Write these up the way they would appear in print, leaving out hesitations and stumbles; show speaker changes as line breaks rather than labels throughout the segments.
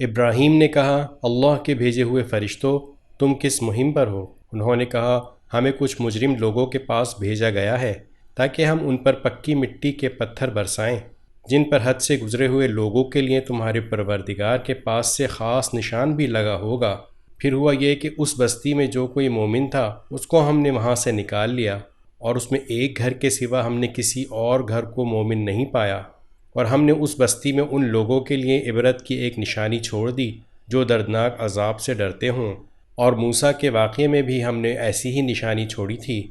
ابراہیم نے کہا، اللہ کے بھیجے ہوئے فرشتوں، تم کس مہم پر ہو؟ انہوں نے کہا، ہمیں کچھ مجرم لوگوں کے پاس بھیجا گیا ہے تاکہ ہم ان پر پکی مٹی کے پتھر برسائیں جن پر حد سے گزرے ہوئے لوگوں کے لیے تمہارے پروردگار کے پاس سے خاص نشان بھی لگا ہوگا۔ پھر ہوا یہ کہ اس بستی میں جو کوئی مومن تھا اس کو ہم نے وہاں سے نکال لیا، اور اس میں ایک گھر کے سوا ہم نے کسی اور گھر کو مومن نہیں پایا، اور ہم نے اس بستی میں ان لوگوں کے لیے عبرت کی ایک نشانی چھوڑ دی جو دردناک عذاب سے ڈرتے ہوں۔ اور موسیٰ کے واقعے میں بھی ہم نے ایسی ہی نشانی چھوڑی تھی۔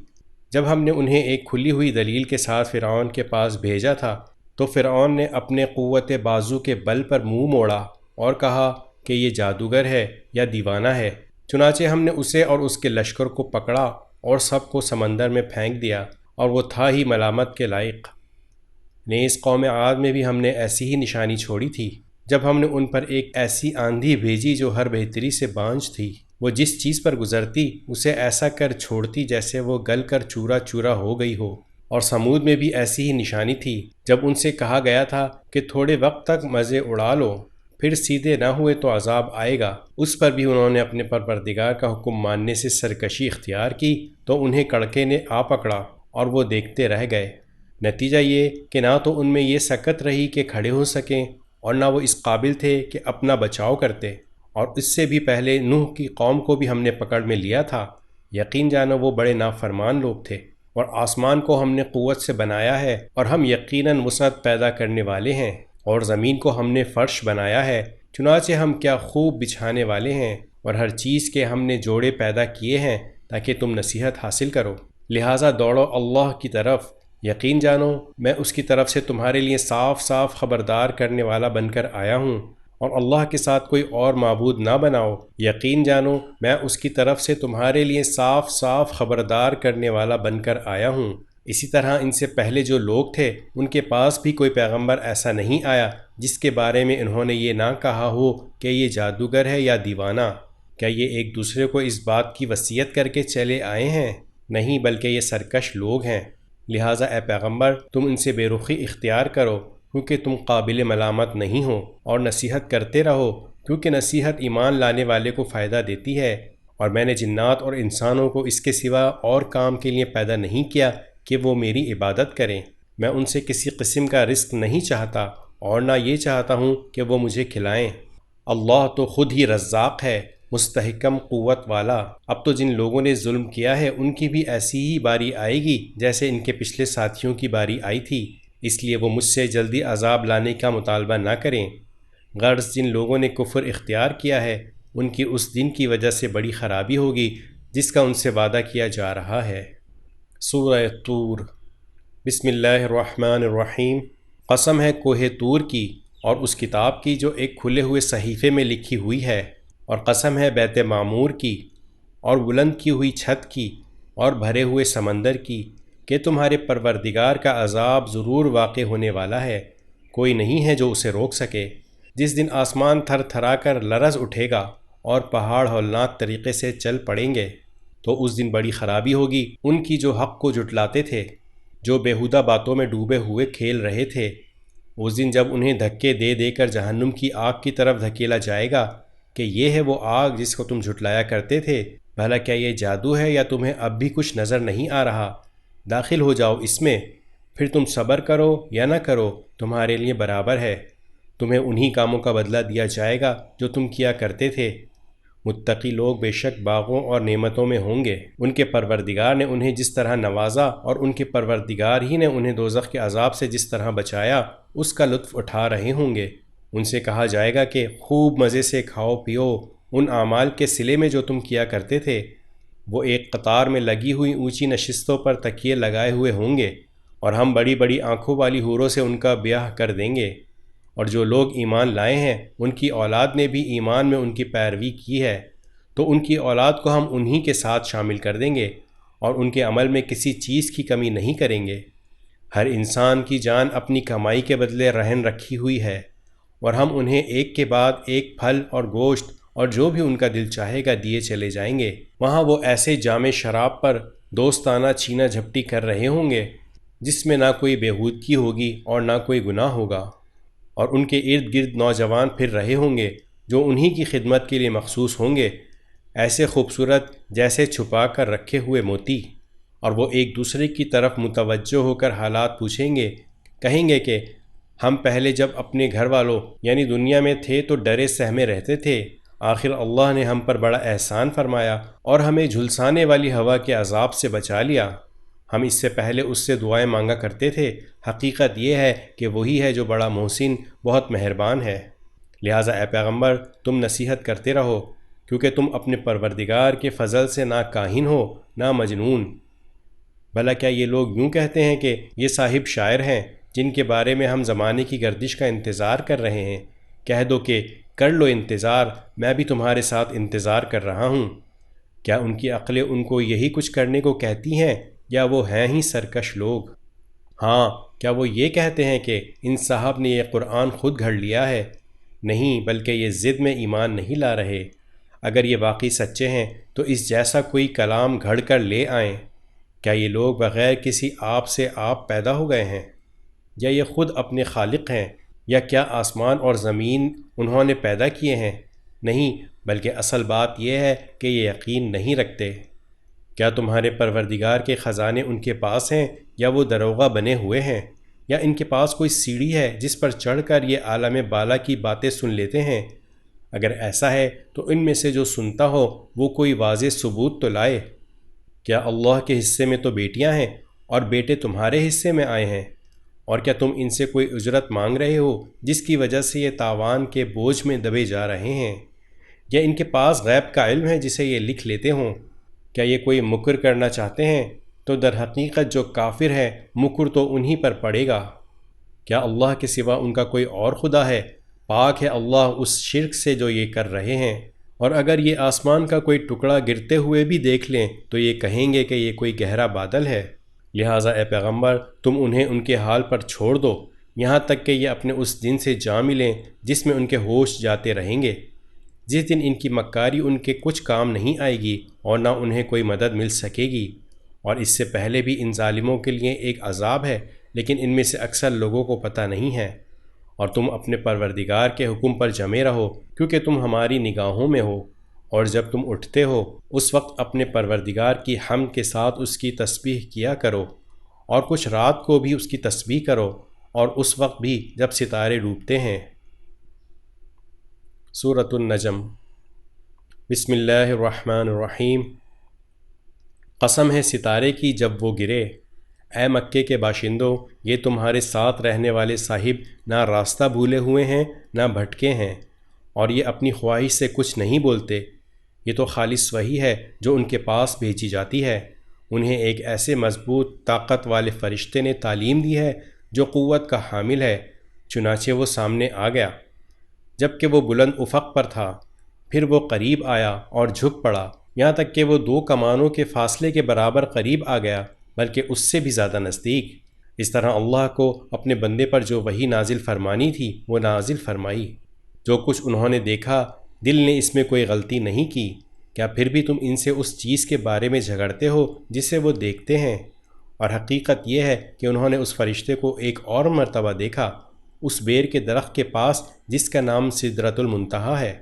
جب ہم نے انہیں ایک کھلی ہوئی دلیل کے ساتھ فرعون کے پاس بھیجا تھا تو فرعون نے اپنے قوت بازو کے بل پر منہ موڑا اور کہا کہ یہ جادوگر ہے یا دیوانہ ہے۔ چنانچہ ہم نے اسے اور اس کے لشکر کو پکڑا اور سب کو سمندر میں پھینک دیا، اور وہ تھا ہی ملامت کے لائق۔ نیز قوم عاد میں بھی ہم نے ایسی ہی نشانی چھوڑی تھی جب ہم نے ان پر ایک ایسی آندھی بھیجی جو ہر بہتری سے بانجھ تھی۔ وہ جس چیز پر گزرتی اسے ایسا کر چھوڑتی جیسے وہ گل کر چورا چورا ہو گئی ہو۔ اور سمود میں بھی ایسی ہی نشانی تھی جب ان سے کہا گیا تھا کہ تھوڑے وقت تک مزے اڑا لو، پھر سیدھے نہ ہوئے تو عذاب آئے گا۔ اس پر بھی انہوں نے اپنے پروردگار کا حکم ماننے سے سرکشی اختیار کی تو انہیں کڑکے نے آ پکڑا اور وہ دیکھتے رہ گئے۔ نتیجہ یہ کہ نہ تو ان میں یہ سکت رہی کہ کھڑے ہو سکیں، اور نہ وہ اس قابل تھے کہ اپنا بچاؤ کرتے۔ اور اس سے بھی پہلے نوح کی قوم کو بھی ہم نے پکڑ میں لیا تھا۔ یقین جانو وہ بڑے نافرمان لوگ تھے۔ اور آسمان کو ہم نے قوت سے بنایا ہے، اور ہم یقیناً وسعت پیدا کرنے والے ہیں، اور زمین کو ہم نے فرش بنایا ہے، چنانچہ ہم کیا خوب بچھانے والے ہیں، اور ہر چیز کے ہم نے جوڑے پیدا کیے ہیں تاکہ تم نصیحت حاصل کرو۔ لہٰذا دوڑو اللہ کی طرف، یقین جانو میں اس کی طرف سے تمہارے لیے صاف صاف خبردار کرنے والا بن کر آیا ہوں، اور اللہ کے ساتھ کوئی اور معبود نہ بناؤ۔ یقین جانو میں اس کی طرف سے تمہارے لیے صاف صاف خبردار کرنے والا بن کر آیا ہوں۔ اسی طرح ان سے پہلے جو لوگ تھے ان کے پاس بھی کوئی پیغمبر ایسا نہیں آیا جس کے بارے میں انہوں نے یہ نہ کہا ہو کہ یہ جادوگر ہے یا دیوانہ۔ کیا یہ ایک دوسرے کو اس بات کی وصیت کر کے چلے آئے ہیں؟ نہیں، بلکہ یہ سرکش لوگ ہیں۔ لہٰذا اے پیغمبر تم ان سے بے رخی اختیار کرو کیونکہ تم قابل ملامت نہیں ہو، اور نصیحت کرتے رہو کیونکہ نصیحت ایمان لانے والے کو فائدہ دیتی ہے۔ اور میں نے جنات اور انسانوں کو اس کے سوا اور کام کے لیے پیدا نہیں کیا کہ وہ میری عبادت کریں۔ میں ان سے کسی قسم کا رزق نہیں چاہتا، اور نہ یہ چاہتا ہوں کہ وہ مجھے کھلائیں۔ اللہ تو خود ہی رزاق ہے، مستحکم قوت والا۔ اب تو جن لوگوں نے ظلم کیا ہے ان کی بھی ایسی ہی باری آئے گی جیسے ان کے پچھلے ساتھیوں کی باری آئی تھی، اس لیے وہ مجھ سے جلدی عذاب لانے کا مطالبہ نہ کریں۔ غرض جن لوگوں نے کفر اختیار کیا ہے ان کی اس دن کی وجہ سے بڑی خرابی ہوگی جس کا ان سے وعدہ کیا جا رہا ہے۔ سورہ طور۔ بسم اللہ الرحمن الرحیم۔ قسم ہے کوہ طور کی اور اس کتاب کی جو ایک کھلے ہوئے صحیفے میں لکھی ہوئی ہے، اور قسم ہے بیت معمور کی اور بلند کی ہوئی چھت کی اور بھرے ہوئے سمندر کی کہ تمہارے پروردگار کا عذاب ضرور واقع ہونے والا ہے، کوئی نہیں ہے جو اسے روک سکے۔ جس دن آسمان تھر تھرا کر لرز اٹھے گا اور پہاڑ ہولناک طریقے سے چل پڑیں گے، تو اس دن بڑی خرابی ہوگی ان کی جو حق کو جھٹلاتے تھے، جو بیہودہ باتوں میں ڈوبے ہوئے کھیل رہے تھے۔ اس دن جب انہیں دھکے دے دے کر جہنم کی آگ کی طرف دھکیلا جائے گا کہ یہ ہے وہ آگ جس کو تم جھٹلایا کرتے تھے، بھلا کیا یہ جادو ہے یا تمہیں اب بھی کچھ نظر نہیں آ رہا؟ داخل ہو جاؤ اس میں، پھر تم صبر کرو یا نہ کرو تمہارے لیے برابر ہے، تمہیں انہی کاموں کا بدلہ دیا جائے گا جو تم کیا کرتے تھے۔ متقی لوگ بے شک باغوں اور نعمتوں میں ہوں گے، ان کے پروردگار نے انہیں جس طرح نوازا اور ان کے پروردگار ہی نے انہیں دوزخ کے عذاب سے جس طرح بچایا اس کا لطف اٹھا رہے ہوں گے۔ ان سے کہا جائے گا کہ خوب مزے سے کھاؤ پیو ان اعمال کے صلے میں جو تم کیا کرتے تھے۔ وہ ایک قطار میں لگی ہوئی اونچی نشستوں پر تکیے لگائے ہوئے ہوں گے، اور ہم بڑی بڑی آنکھوں والی حوروں سے ان کا بیاہ کر دیں گے۔ اور جو لوگ ایمان لائے ہیں ان کی اولاد نے بھی ایمان میں ان کی پیروی کی ہے، تو ان کی اولاد کو ہم انہی کے ساتھ شامل کر دیں گے، اور ان کے عمل میں کسی چیز کی کمی نہیں کریں گے۔ ہر انسان کی جان اپنی کمائی کے بدلے رہن رکھی ہوئی ہے، اور ہم انہیں ایک کے بعد ایک پھل اور گوشت اور جو بھی ان کا دل چاہے گا دیے چلے جائیں گے۔ وہاں وہ ایسے جام شراب پر دوستانہ چھینا جھپٹی کر رہے ہوں گے جس میں نہ کوئی بےہودگی ہوگی اور نہ کوئی گناہ ہوگا، اور ان کے ارد گرد نوجوان پھر رہے ہوں گے جو انہی کی خدمت کے لیے مخصوص ہوں گے، ایسے خوبصورت جیسے چھپا کر رکھے ہوئے موتی۔ اور وہ ایک دوسرے کی طرف متوجہ ہو کر حالات پوچھیں گے، کہیں گے کہ ہم پہلے جب اپنے گھر والوں یعنی دنیا میں تھے تو ڈرے سہمے رہتے تھے، آخر اللہ نے ہم پر بڑا احسان فرمایا اور ہمیں جھلسانے والی ہوا کے عذاب سے بچا لیا۔ ہم اس سے پہلے اس سے دعائیں مانگا کرتے تھے، حقیقت یہ ہے کہ وہی ہے جو بڑا محسن، بہت مہربان ہے۔ لہٰذا اے پیغمبر تم نصیحت کرتے رہو، کیونکہ تم اپنے پروردگار کے فضل سے نہ کاہن ہو نہ مجنون۔ بھلا کیا یہ لوگ یوں کہتے ہیں کہ یہ صاحب شاعر ہیں جن کے بارے میں ہم زمانے کی گردش کا انتظار کر رہے ہیں؟ کہہ دو کہ کر لو انتظار، میں بھی تمہارے ساتھ انتظار کر رہا ہوں۔ کیا ان کی عقلیں ان کو یہی کچھ کرنے کو کہتی ہیں، یا وہ ہیں ہی سرکش لوگ؟ ہاں، کیا وہ یہ کہتے ہیں کہ ان صاحب نے یہ قرآن خود گھڑ لیا ہے؟ نہیں، بلکہ یہ ضد میں ایمان نہیں لا رہے۔ اگر یہ واقعی سچے ہیں تو اس جیسا کوئی کلام گھڑ کر لے آئیں۔ کیا یہ لوگ بغیر کسی آپ سے آپ پیدا ہو گئے ہیں؟ یا یہ خود اپنے خالق ہیں؟ یا کیا آسمان اور زمین انہوں نے پیدا کیے ہیں؟ نہیں، بلکہ اصل بات یہ ہے کہ یہ یقین نہیں رکھتے۔ کیا تمہارے پروردگار کے خزانے ان کے پاس ہیں، یا وہ دروغہ بنے ہوئے ہیں؟ یا ان کے پاس کوئی سیڑھی ہے جس پر چڑھ کر یہ عالم بالا کی باتیں سن لیتے ہیں؟ اگر ایسا ہے تو ان میں سے جو سنتا ہو وہ کوئی واضح ثبوت تو لائے۔ کیا اللہ کے حصے میں تو بیٹیاں ہیں اور بیٹے تمہارے حصے میں آئے ہیں؟ اور کیا تم ان سے کوئی اجرت مانگ رہے ہو جس کی وجہ سے یہ تاوان کے بوجھ میں دبے جا رہے ہیں؟ یا ان کے پاس غیب کا علم ہے جسے یہ لکھ لیتے ہوں؟ کیا یہ کوئی مکر کرنا چاہتے ہیں تو در حقیقت جو کافر ہے مکر تو انہی پر پڑے گا۔ کیا اللہ کے سوا ان کا کوئی اور خدا ہے؟ پاک ہے اللہ اس شرک سے جو یہ کر رہے ہیں۔ اور اگر یہ آسمان کا کوئی ٹکڑا گرتے ہوئے بھی دیکھ لیں تو یہ کہیں گے کہ یہ کوئی گہرا بادل ہے۔ لہٰذا اے پیغمبر تم انہیں ان کے حال پر چھوڑ دو، یہاں تک کہ یہ اپنے اس دن سے جا ملیں جس میں ان کے ہوش جاتے رہیں گے، جس دن ان کی مکاری ان کے کچھ کام نہیں آئے گی اور نہ انہیں کوئی مدد مل سکے گی۔ اور اس سے پہلے بھی ان ظالموں کے لیے ایک عذاب ہے، لیکن ان میں سے اکثر لوگوں کو پتہ نہیں ہے۔ اور تم اپنے پروردگار کے حکم پر جمے رہو، کیونکہ تم ہماری نگاہوں میں ہو، اور جب تم اٹھتے ہو اس وقت اپنے پروردگار کی حمد کے ساتھ اس کی تسبیح کیا کرو، اور کچھ رات کو بھی اس کی تسبیح کرو، اور اس وقت بھی جب ستارے ڈوبتے ہیں۔ سورۃ النجم۔ بسم اللہ الرحمن الرحیم۔ قسم ہے ستارے کی جب وہ گرے، اے مکے کے باشندوں، یہ تمہارے ساتھ رہنے والے صاحب نہ راستہ بھولے ہوئے ہیں نہ بھٹکے ہیں، اور یہ اپنی خواہش سے کچھ نہیں بولتے۔ یہ تو خالص وحی ہے جو ان کے پاس بھیجی جاتی ہے۔ انہیں ایک ایسے مضبوط طاقت والے فرشتے نے تعلیم دی ہے جو قوت کا حامل ہے، چنانچہ وہ سامنے آ گیا جب کہ وہ بلند افق پر تھا، پھر وہ قریب آیا اور جھک پڑا، یہاں تک کہ وہ 2 کمانوں کے فاصلے کے برابر قریب آ گیا، بلکہ اس سے بھی زیادہ نزدیک۔ اس طرح اللہ کو اپنے بندے پر جو وحی نازل فرمانی تھی وہ نازل فرمائی۔ جو کچھ انہوں نے دیکھا دل نے اس میں کوئی غلطی نہیں کی۔ کیا پھر بھی تم ان سے اس چیز کے بارے میں جھگڑتے ہو جسے وہ دیکھتے ہیں؟ اور حقیقت یہ ہے کہ انہوں نے اس فرشتے کو ایک اور مرتبہ دیکھا، اس بیر کے درخت کے پاس جس کا نام سدرۃ المنتہا ہے،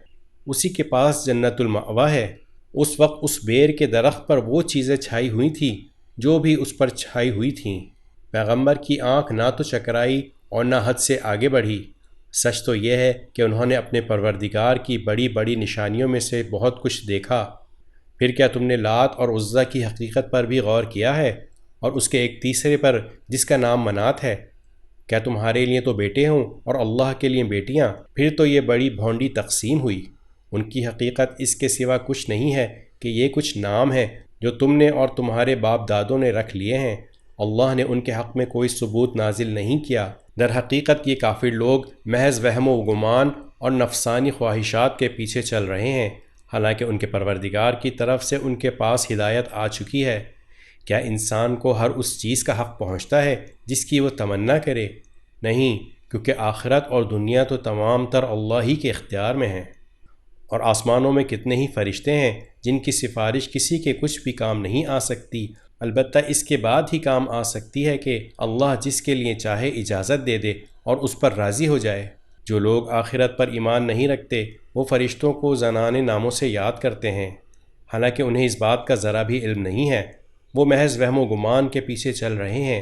اسی کے پاس جنت المأویٰ ہے۔ اس وقت اس بیر کے درخت پر وہ چیزیں چھائی ہوئی تھیں جو بھی اس پر چھائی ہوئی تھیں۔ پیغمبر کی آنکھ نہ تو چکرائی اور نہ حد سے آگے بڑھی۔ سچ تو یہ ہے کہ انہوں نے اپنے پروردگار کی بڑی بڑی نشانیوں میں سے بہت کچھ دیکھا۔ پھر کیا تم نے لات اور عزیٰ کی حقیقت پر بھی غور کیا ہے، اور اس کے ایک تیسرے پر جس کا نام منات ہے؟ کیا تمہارے لیے تو بیٹے ہوں اور اللہ کے لیے بیٹیاں؟ پھر تو یہ بڑی بھونڈی تقسیم ہوئی۔ ان کی حقیقت اس کے سوا کچھ نہیں ہے کہ یہ کچھ نام ہیں جو تم نے اور تمہارے باپ دادوں نے رکھ لیے ہیں۔ اللہ نے ان کے حق میں کوئی ثبوت نازل نہیں کیا۔ در حقیقت یہ کافر لوگ محض وہم و گمان اور نفسانی خواہشات کے پیچھے چل رہے ہیں، حالانکہ ان کے پروردگار کی طرف سے ان کے پاس ہدایت آ چکی ہے۔ کیا انسان کو ہر اس چیز کا حق پہنچتا ہے جس کی وہ تمنا کرے؟ نہیں، کیونکہ آخرت اور دنیا تو تمام تر اللہ ہی کے اختیار میں ہیں۔ اور آسمانوں میں کتنے ہی فرشتے ہیں جن کی سفارش کسی کے کچھ بھی کام نہیں آ سکتی، البتہ اس کے بعد ہی کام آ سکتی ہے کہ اللہ جس کے لیے چاہے اجازت دے دے اور اس پر راضی ہو جائے۔ جو لوگ آخرت پر ایمان نہیں رکھتے وہ فرشتوں کو زنانے ناموں سے یاد کرتے ہیں، حالانکہ انہیں اس بات کا ذرا بھی علم نہیں ہے، وہ محض وہم و گمان کے پیچھے چل رہے ہیں،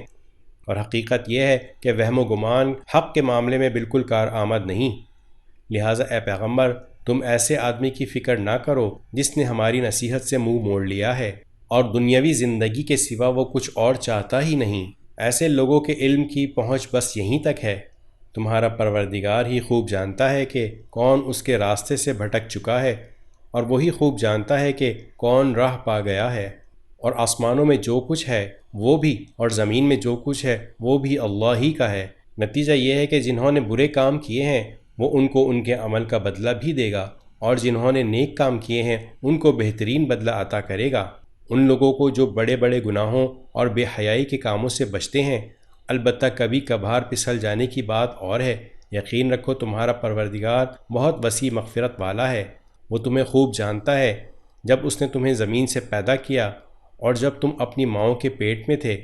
اور حقیقت یہ ہے کہ وہم و گمان حق کے معاملے میں بالکل کارآمد نہیں۔ لہٰذا اے پیغمبر، تم ایسے آدمی کی فکر نہ کرو جس نے ہماری نصیحت سے منہ موڑ لیا ہے اور دنیاوی زندگی کے سوا وہ کچھ اور چاہتا ہی نہیں۔ ایسے لوگوں کے علم کی پہنچ بس یہیں تک ہے۔ تمہارا پروردگار ہی خوب جانتا ہے کہ کون اس کے راستے سے بھٹک چکا ہے، اور وہی خوب جانتا ہے کہ کون راہ پا گیا ہے۔ اور آسمانوں میں جو کچھ ہے وہ بھی، اور زمین میں جو کچھ ہے وہ بھی اللہ ہی کا ہے۔ نتیجہ یہ ہے کہ جنہوں نے برے کام کیے ہیں وہ ان کو ان کے عمل کا بدلہ بھی دے گا، اور جنہوں نے نیک کام کیے ہیں ان کو بہترین بدلہ عطا کرے گا۔ ان لوگوں کو جو بڑے بڑے گناہوں اور بے حیائی کے کاموں سے بچتے ہیں، البتہ کبھی کبھار پھسل جانے کی بات اور ہے، یقین رکھو تمہارا پروردگار بہت وسیع مغفرت والا ہے۔ وہ تمہیں خوب جانتا ہے جب اس نے تمہیں زمین سے پیدا کیا اور جب تم اپنی ماؤں کے پیٹ میں تھے،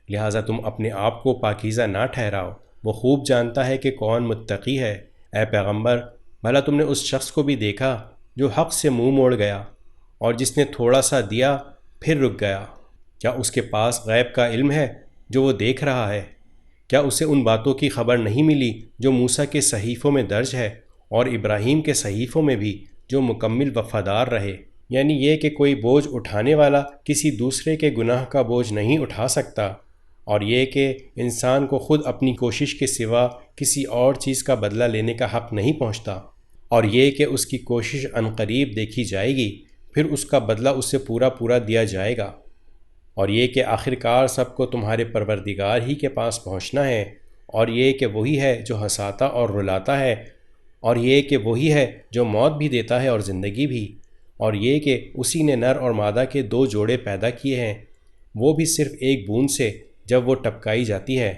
لہٰذا تم اپنے آپ کو پاکیزہ نہ ٹھہراؤ۔ وہ خوب جانتا ہے کہ کون متقی ہے۔ اے پیغمبر، بھلا تم نے اس شخص کو بھی دیکھا جو حق سے منہ موڑ گیا اور جس نے تھوڑا سا دیا پھر رک گیا؟ کیا اس کے پاس غیب کا علم ہے جو وہ دیکھ رہا ہے؟ کیا اسے ان باتوں کی خبر نہیں ملی جو موسیٰ کے صحیفوں میں درج ہے اور ابراہیم کے صحیفوں میں بھی، جو مکمل وفادار رہے؟ یعنی یہ کہ کوئی بوجھ اٹھانے والا کسی دوسرے کے گناہ کا بوجھ نہیں اٹھا سکتا، اور یہ کہ انسان کو خود اپنی کوشش کے سوا کسی اور چیز کا بدلہ لینے کا حق نہیں پہنچتا، اور یہ کہ اس کی کوشش عنقریب دیکھی جائے گی، پھر اس کا بدلہ اسے پورا پورا دیا جائے گا، اور یہ کہ آخرکار سب کو تمہارے پروردگار ہی کے پاس پہنچنا ہے، اور یہ کہ وہی ہے جو ہنساتا اور رلاتا ہے، اور یہ کہ وہی ہے جو موت بھی دیتا ہے اور زندگی بھی، اور یہ کہ اسی نے نر اور مادہ کے دو جوڑے پیدا کیے ہیں، وہ بھی صرف ایک بوند سے جب وہ ٹپکائی جاتی ہے،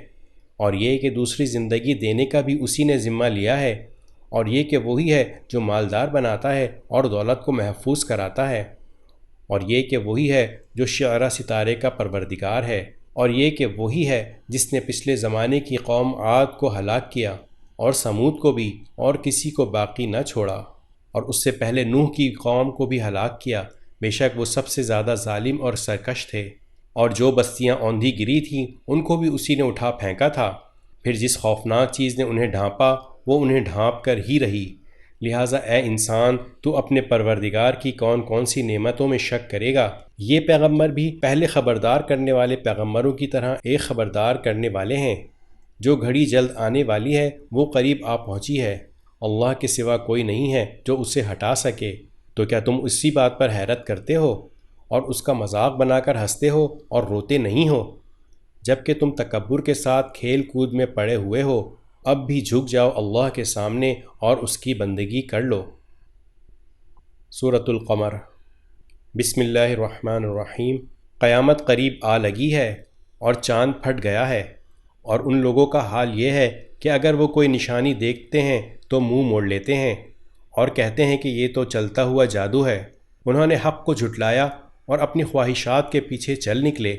اور یہ کہ دوسری زندگی دینے کا بھی اسی نے ذمہ لیا ہے، اور یہ کہ وہی ہے جو مالدار بناتا ہے اور دولت کو محفوظ کراتا ہے، اور یہ کہ وہی ہے جو شعرا ستارے کا پروردگار ہے، اور یہ کہ وہی ہے جس نے پچھلے زمانے کی قوم عاد کو ہلاک کیا اور سمود کو بھی، اور کسی کو باقی نہ چھوڑا، اور اس سے پہلے نوح کی قوم کو بھی ہلاک کیا، بے شک وہ سب سے زیادہ ظالم اور سرکش تھے۔ اور جو بستیاں اوندھی گری تھیں ان کو بھی اسی نے اٹھا پھینکا تھا، پھر جس خوفناک چیز نے انہیں ڈھانپا وہ انہیں ڈھانپ کر ہی رہی۔ لہٰذا اے انسان، تو اپنے پروردگار کی کون کون سی نعمتوں میں شک کرے گا؟ یہ پیغمبر بھی پہلے خبردار کرنے والے پیغمبروں کی طرح ایک خبردار کرنے والے ہیں۔ جو گھڑی جلد آنے والی ہے وہ قریب آ پہنچی ہے، اللہ کے سوا کوئی نہیں ہے جو اسے ہٹا سکے۔ تو کیا تم اسی بات پر حیرت کرتے ہو اور اس کا مذاق بنا کر ہنستے ہو اور روتے نہیں ہو، جبکہ تم تکبر کے ساتھ کھیل کود میں پڑے ہوئے ہو؟ اب بھی جھک جاؤ اللہ کے سامنے اور اس کی بندگی کر لو۔ سورۃ القمر۔ بسم اللہ الرحمن الرحیم۔ قیامت قریب آ لگی ہے اور چاند پھٹ گیا ہے، اور ان لوگوں کا حال یہ ہے کہ اگر وہ کوئی نشانی دیکھتے ہیں تو منہ موڑ لیتے ہیں اور کہتے ہیں کہ یہ تو چلتا ہوا جادو ہے۔ انہوں نے حق کو جھٹلایا اور اپنی خواہشات کے پیچھے چل نکلے،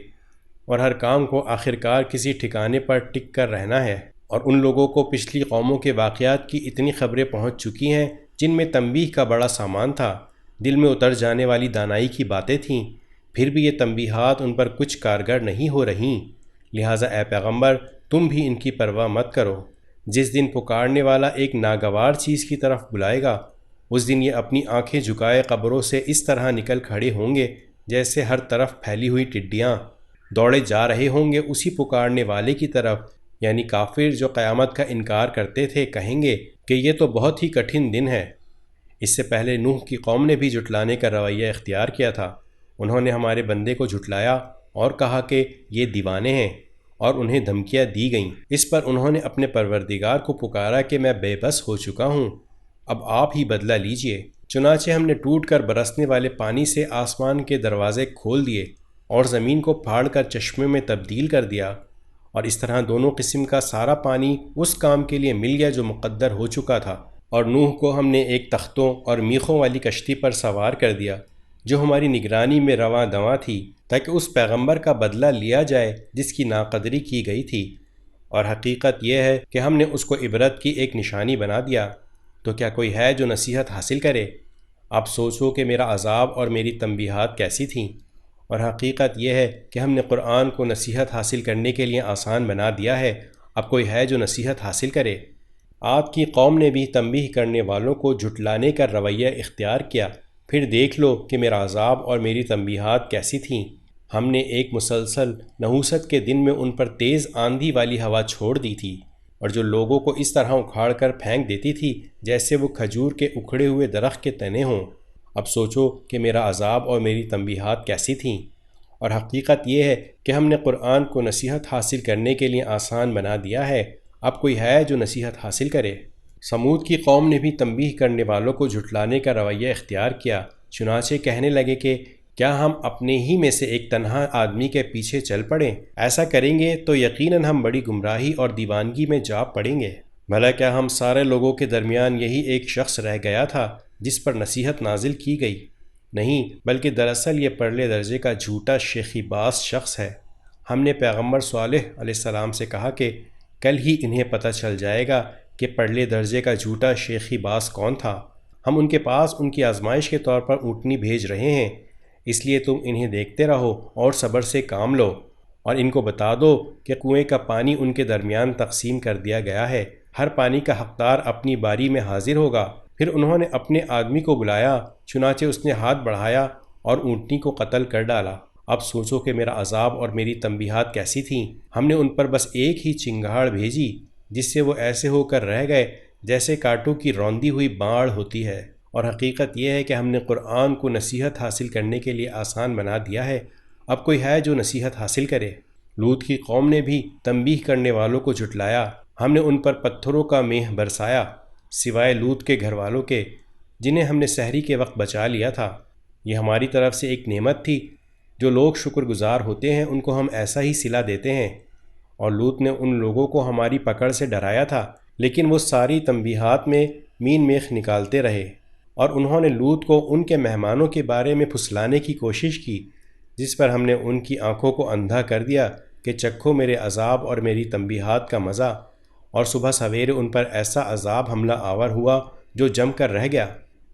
اور ہر کام کو آخرکار کسی ٹھکانے پر ٹک کر رہنا ہے۔ اور ان لوگوں کو پچھلی قوموں کے واقعات کی اتنی خبریں پہنچ چکی ہیں جن میں تنبیہ کا بڑا سامان تھا، دل میں اتر جانے والی دانائی کی باتیں تھیں، پھر بھی یہ تنبیہات ان پر کچھ کارگر نہیں ہو رہیں۔ لہٰذا اے پیغمبر، تم بھی ان کی پرواہ مت کرو۔ جس دن پکارنے والا ایک ناگوار چیز کی طرف بلائے گا، اس دن یہ اپنی آنکھیں جھکائے قبروں سے اس طرح نکل کھڑے ہوں گے جیسے ہر طرف پھیلی ہوئی ٹڈیاں دوڑے جا رہے ہوں گے اسی پکارنے والے کی طرف۔ یعنی کافر جو قیامت کا انکار کرتے تھے کہیں گے کہ یہ تو بہت ہی کٹھن دن ہے۔ اس سے پہلے نوح کی قوم نے بھی جھٹلانے کا رویہ اختیار کیا تھا۔ انہوں نے ہمارے بندے کو جھٹلایا اور کہا کہ یہ دیوانے ہیں، اور انہیں دھمکیاں دی گئیں۔ اس پر انہوں نے اپنے پروردگار کو پکارا کہ میں بے بس ہو چکا ہوں، اب آپ ہی بدلہ لیجئے۔ چنانچہ ہم نے ٹوٹ کر برسنے والے پانی سے آسمان کے دروازے کھول دیے اور زمین کو پھاڑ کر چشمے میں تبدیل کر دیا، اور اس طرح دونوں قسم کا سارا پانی اس کام کے لیے مل گیا جو مقدر ہو چکا تھا۔ اور نوح کو ہم نے ایک تختوں اور میخوں والی کشتی پر سوار کر دیا جو ہماری نگرانی میں رواں دواں تھی، تاکہ اس پیغمبر کا بدلہ لیا جائے جس کی ناقدری کی گئی تھی، اور حقیقت یہ ہے کہ ہم نے اس کو عبرت کی ایک نشانی بنا دیا، تو کیا کوئی ہے جو نصیحت حاصل کرے؟ اب سوچو کہ میرا عذاب اور میری تنبیہات کیسی تھیں۔ اور حقیقت یہ ہے کہ ہم نے قرآن کو نصیحت حاصل کرنے کے لیے آسان بنا دیا ہے، اب کوئی ہے جو نصیحت حاصل کرے؟ آپ کی قوم نے بھی تنبیہ کرنے والوں کو جھٹلانے کا رویہ اختیار کیا، پھر دیکھ لو کہ میرا عذاب اور میری تنبیہات کیسی تھیں۔ ہم نے ایک مسلسل نحوست کے دن میں ان پر تیز آندھی والی ہوا چھوڑ دی تھی، اور جو لوگوں کو اس طرح اکھاڑ کر پھینک دیتی تھی جیسے وہ کھجور کے اکھڑے ہوئے درخت کے تنے ہوں۔ اب سوچو کہ میرا عذاب اور میری تنبیہات کیسی تھیں۔ اور حقیقت یہ ہے کہ ہم نے قرآن کو نصیحت حاصل کرنے کے لیے آسان بنا دیا ہے، اب کوئی ہے جو نصیحت حاصل کرے؟ سمود کی قوم نے بھی تنبیہ کرنے والوں کو جھٹلانے کا رویہ اختیار کیا، چنانچہ کہنے لگے کہ کیا ہم اپنے ہی میں سے ایک تنہا آدمی کے پیچھے چل پڑیں؟ ایسا کریں گے تو یقیناً ہم بڑی گمراہی اور دیوانگی میں جا پڑیں گے۔ بھلا کیا ہم سارے لوگوں کے درمیان یہی ایک شخص رہ گیا تھا جس پر نصیحت نازل کی گئی؟ نہیں، بلکہ دراصل یہ پرلے درجے کا جھوٹا شیخی باز شخص ہے۔ ہم نے پیغمبر صالح علیہ السلام سے کہا کہ کل ہی انہیں پتہ چل جائے گا کہ پرلے درجے کا جھوٹا شیخی باز کون تھا۔ ہم ان کے پاس ان کی آزمائش کے طور پر اونٹنی بھیج رہے ہیں، اس لیے تم انہیں دیکھتے رہو اور صبر سے کام لو، اور ان کو بتا دو کہ کنویں کا پانی ان کے درمیان تقسیم کر دیا گیا ہے، ہر پانی کا حقدار اپنی باری میں حاضر ہوگا۔ پھر انہوں نے اپنے آدمی کو بلایا، چنانچہ اس نے ہاتھ بڑھایا اور اونٹنی کو قتل کر ڈالا۔ اب سوچو کہ میرا عذاب اور میری تنبیہات کیسی تھیں۔ ہم نے ان پر بس ایک ہی چنگاڑ بھیجی، جس سے وہ ایسے ہو کر رہ گئے جیسے کانٹوں کی روندی ہوئی باڑ ہوتی ہے۔ اور حقیقت یہ ہے کہ ہم نے قرآن کو نصیحت حاصل کرنے کے لیے آسان بنا دیا ہے، اب کوئی ہے جو نصیحت حاصل کرے؟ لوط کی قوم نے بھی تنبیہ کرنے والوں کو جھٹلایا، ہم نے ان پر پتھروں کا میہ برسایا، سوائے لوط کے گھر والوں کے جنہیں ہم نے سحری کے وقت بچا لیا تھا۔ یہ ہماری طرف سے ایک نعمت تھی، جو لوگ شکر گزار ہوتے ہیں ان کو ہم ایسا ہی صلہ دیتے ہیں۔ اور لوط نے ان لوگوں کو ہماری پکڑ سے ڈرایا تھا، لیکن وہ ساری تنبیہات میں مین میخ نکالتے رہے، اور انہوں نے لوط کو ان کے مہمانوں کے بارے میں پھسلانے کی کوشش کی، جس پر ہم نے ان کی آنکھوں کو اندھا کر دیا کہ چکھو میرے عذاب اور میری تنبیہات کا مزہ۔ اور صبح سویرے ان پر ایسا عذاب حملہ آور ہوا جو جم کر رہ گیا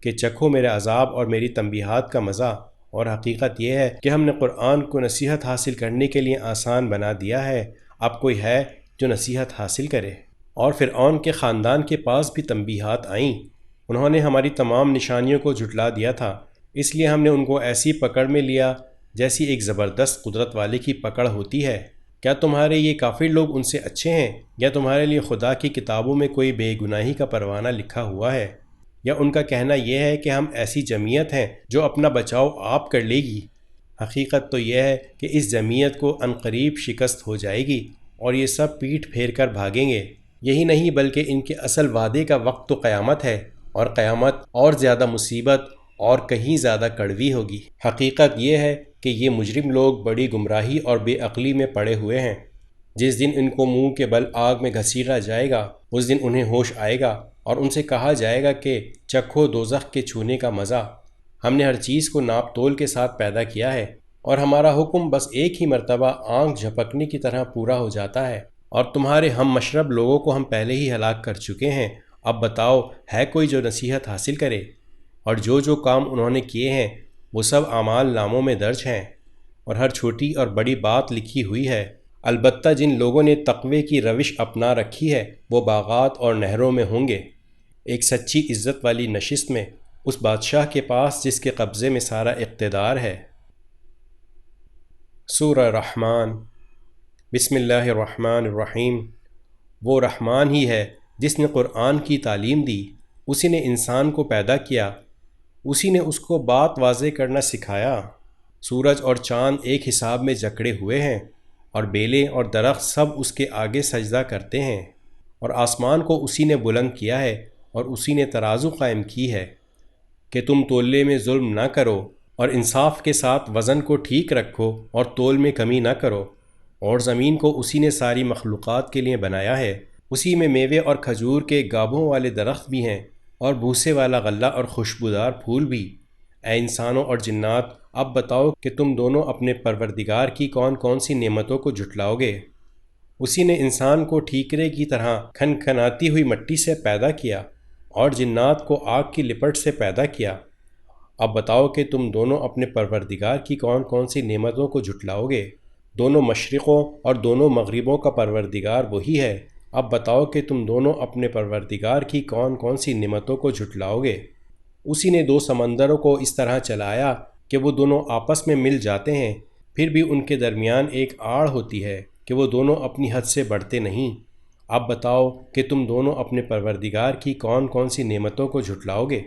کہ چکھو میرے عذاب اور میری تنبیہات کا مزہ۔ اور حقیقت یہ ہے کہ ہم نے قرآن کو نصیحت حاصل کرنے کے لیے آسان بنا دیا ہے، اب کوئی ہے جو نصیحت حاصل کرے؟ اور فرعون کے خاندان کے پاس بھی تنبیہات آئیں، انہوں نے ہماری تمام نشانیوں کو جھٹلا دیا تھا، اس لیے ہم نے ان کو ایسی پکڑ میں لیا جیسی ایک زبردست قدرت والے کی پکڑ ہوتی ہے۔ کیا تمہارے یہ کافر لوگ ان سے اچھے ہیں، یا تمہارے لیے خدا کی کتابوں میں کوئی بے گناہی کا پروانہ لکھا ہوا ہے؟ یا ان کا کہنا یہ ہے کہ ہم ایسی جمعیت ہیں جو اپنا بچاؤ آپ کر لے گی؟ حقیقت تو یہ ہے کہ اس جمعیت کو عنقریب شکست ہو جائے گی اور یہ سب پیٹھ پھیر کر بھاگیں گے۔ یہی نہیں بلکہ ان کے اصل وعدے کا وقت تو قیامت ہے، اور قیامت اور زیادہ مصیبت اور کہیں زیادہ کڑوی ہوگی۔ حقیقت یہ ہے کہ یہ مجرم لوگ بڑی گمراہی اور بے عقلی میں پڑے ہوئے ہیں۔ جس دن ان کو منہ کے بل آگ میں گھسیٹا جائے گا، اس دن انہیں ہوش آئے گا اور ان سے کہا جائے گا کہ چکھو دوزخ کے چھونے کا مزہ۔ ہم نے ہر چیز کو ناپ تول کے ساتھ پیدا کیا ہے، اور ہمارا حکم بس ایک ہی مرتبہ آنکھ جھپکنے کی طرح پورا ہو جاتا ہے، اور تمہارے ہم مشرب لوگوں کو ہم پہلے ہی ہلاک کر چکے ہیں۔ اب بتاؤ ہے کوئی جو نصیحت حاصل کرے؟ اور جو کام انہوں نے کیے ہیں وہ سب اعمال ناموں میں درج ہیں، اور ہر چھوٹی اور بڑی بات لکھی ہوئی ہے۔ البتہ جن لوگوں نے تقوی کی روش اپنا رکھی ہے وہ باغات اور نہروں میں ہوں گے، ایک سچی عزت والی نشست میں، اس بادشاہ کے پاس جس کے قبضے میں سارا اقتدار ہے۔ سورہ رحمان۔ بسم اللہ الرحمن الرحیم۔ وہ رحمان ہی ہے جس نے قرآن کی تعلیم دی، اسی نے انسان کو پیدا کیا، اسی نے اس کو بات واضح کرنا سکھایا۔ سورج اور چاند ایک حساب میں جکڑے ہوئے ہیں، اور بیلیں اور درخت سب اس کے آگے سجدہ کرتے ہیں، اور آسمان کو اسی نے بلند کیا ہے اور اسی نے ترازو قائم کی ہے کہ تم تولے میں ظلم نہ کرو، اور انصاف کے ساتھ وزن کو ٹھیک رکھو اور تول میں کمی نہ کرو۔ اور زمین کو اسی نے ساری مخلوقات کے لیے بنایا ہے، اسی میں میوے اور کھجور کے گابھوں والے درخت بھی ہیں، اور بھوسے والا غلہ اور خوشبودار پھول بھی۔ اے انسانوں اور جنات، اب بتاؤ کہ تم دونوں اپنے پروردگار کی کون کون سی نعمتوں کو جھٹلاؤ گے؟ اسی نے انسان کو ٹھیکرے کی طرح کھنکھناتی ہوئی مٹی سے پیدا کیا اور جنات کو آگ کی لپٹ سے پیدا کیا۔ اب بتاؤ کہ تم دونوں اپنے پروردگار کی کون کون سی نعمتوں کو جھٹلاؤ گے؟ دونوں مشرقوں اور دونوں مغربوں کا پروردگار وہی ہے۔ اب بتاؤ کہ تم دونوں اپنے پروردگار کی کون کون سی نعمتوں کو جھٹلاؤ گے؟ اسی نے دو سمندروں کو اس طرح چلایا کہ وہ دونوں آپس میں مل جاتے ہیں، پھر بھی ان کے درمیان ایک آڑ ہوتی ہے کہ وہ دونوں اپنی حد سے بڑھتے نہیں۔ اب بتاؤ کہ تم دونوں اپنے پروردگار کی کون کون سی نعمتوں کو جھٹلاؤ گے؟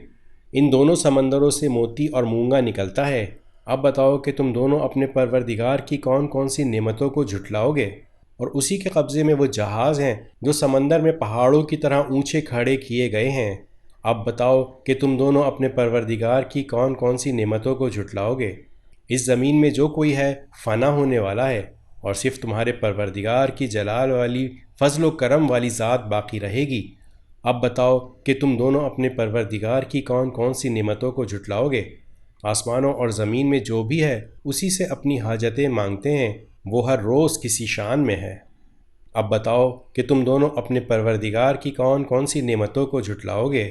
ان دونوں سمندروں سے موتی اور مونگا نکلتا ہے۔ اب بتاؤ کہ تم دونوں اپنے پروردگار کی کون کون سی نعمتوں کو جھٹلاؤ گے؟ اور اسی کے قبضے میں وہ جہاز ہیں جو سمندر میں پہاڑوں کی طرح اونچے کھڑے کیے گئے ہیں۔ اب بتاؤ کہ تم دونوں اپنے پروردگار کی کون کون سی نعمتوں کو جھٹلاؤ گے؟ اس زمین میں جو کوئی ہے فنا ہونے والا ہے، اور صرف تمہارے پروردگار کی جلال والی فضل و کرم والی ذات باقی رہے گی۔ اب بتاؤ کہ تم دونوں اپنے پروردگار کی کون کون سی نعمتوں کو جھٹلاؤ گے؟ آسمانوں اور زمین میں جو بھی ہے اسی سے اپنی حاجتیں مانگتے ہیں، وہ ہر روز کسی شان میں ہے۔ اب بتاؤ کہ تم دونوں اپنے پروردگار کی کون کون سی نعمتوں کو جھٹلاؤ گے؟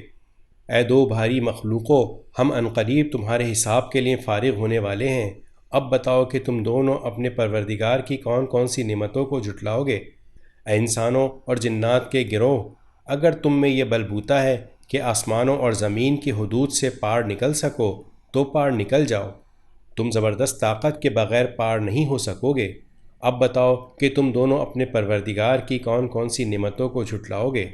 اے دو بھاری مخلوقوں، ہم عنقریب تمہارے حساب کے لیے فارغ ہونے والے ہیں۔ اب بتاؤ کہ تم دونوں اپنے پروردگار کی کون کون سی نعمتوں کو جھٹلاؤ گے؟ اے انسانوں اور جنات کے گروہ، اگر تم میں یہ بلبوتا ہے کہ آسمانوں اور زمین کی حدود سے پار نکل سکو تو پار نکل جاؤ۔ تم زبردست طاقت کے بغیر پار نہیں ہو سکو گے۔ اب بتاؤ کہ تم دونوں اپنے پروردگار کی کون کون سی نعمتوں کو جھٹلاؤ گے؟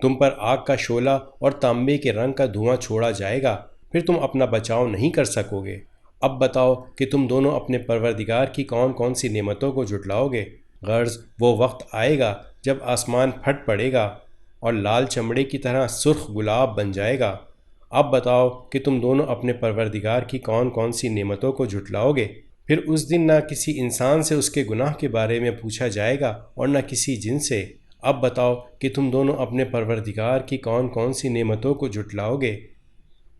تم پر آگ کا شعلہ اور تانبے کے رنگ کا دھواں چھوڑا جائے گا، پھر تم اپنا بچاؤ نہیں کر سکو گے۔ اب بتاؤ کہ تم دونوں اپنے پروردگار کی کون کون سی نعمتوں کو جھٹلاؤ گے؟ غرض وہ وقت آئے گا جب آسمان پھٹ پڑے گا اور لال چمڑے کی طرح سرخ گلاب بن جائے گا۔ اب بتاؤ کہ تم دونوں اپنے پروردگار کی کون کون سی نعمتوں کو جھٹلاؤ گے؟ پھر اس دن نہ کسی انسان سے اس کے گناہ کے بارے میں پوچھا جائے گا اور نہ کسی جن سے۔ اب بتاؤ کہ تم دونوں اپنے پروردگار کی کون کون سی نعمتوں کو جھٹلاؤ گے؟